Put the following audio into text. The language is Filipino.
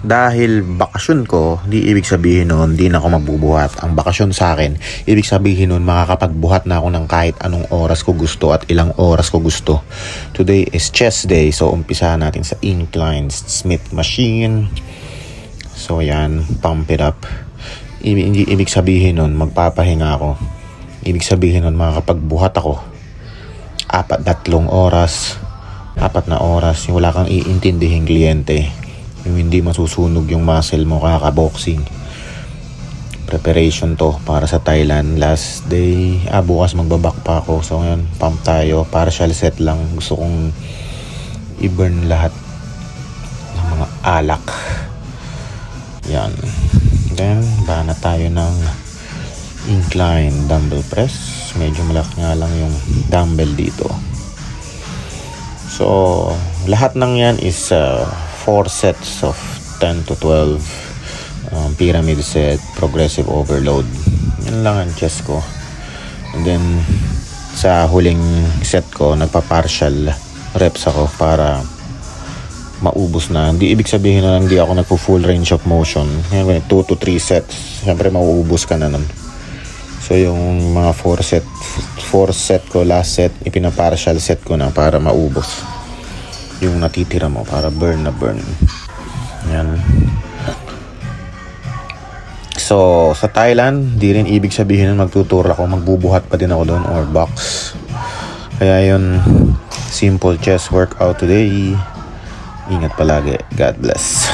Dahil bakasyon ko, di ibig sabihin nun, di na ako magbubuhat. Ang bakasyon sa akin, ibig sabihin nun, makakapagbuhat na ako ng kahit anong oras ko gusto at ilang oras ko gusto. Today is chest day, so umpisahan natin sa incline Smith machine. So yan, pump it up. Hindi ibig sabihin nun, magpapahinga ako. Ibig sabihin nun, makakapagbuhat ako. 4 na oras, yung wala kang iintindihing kliyente. Yung hindi masusunog yung muscle mo kaka-boxing. Preparation to para sa Thailand. Last day. Bukas magbabak pa ako. So ngayon, pump tayo. Partial set lang. Gusto kong i-burn lahat ng mga alak. Yan. Then, bana tayo ng incline dumbbell press. Medyo malaki nga lang yung dumbbell dito. So, lahat ng yan is 4 sets of 10 to 12 pyramid set, progressive overload. Yan lang ang chest ko. And then sa huling set ko, nagpa-partial reps ako para maubos na. Hindi ibig sabihin na hindi ako nagpo-full range of motion. 2 to 3 sets. Siyempre mauubos ka na nun. So yung mga 4 set ko, last set, ipina-partial set ko na para maubos yung natitira mo, para burn. Yan. So sa Thailand, di rin ibig sabihin na magtutur ako, magbubuhat pa din ako doon or box. Kaya yun, simple chest workout today. Ingat palagi. God bless.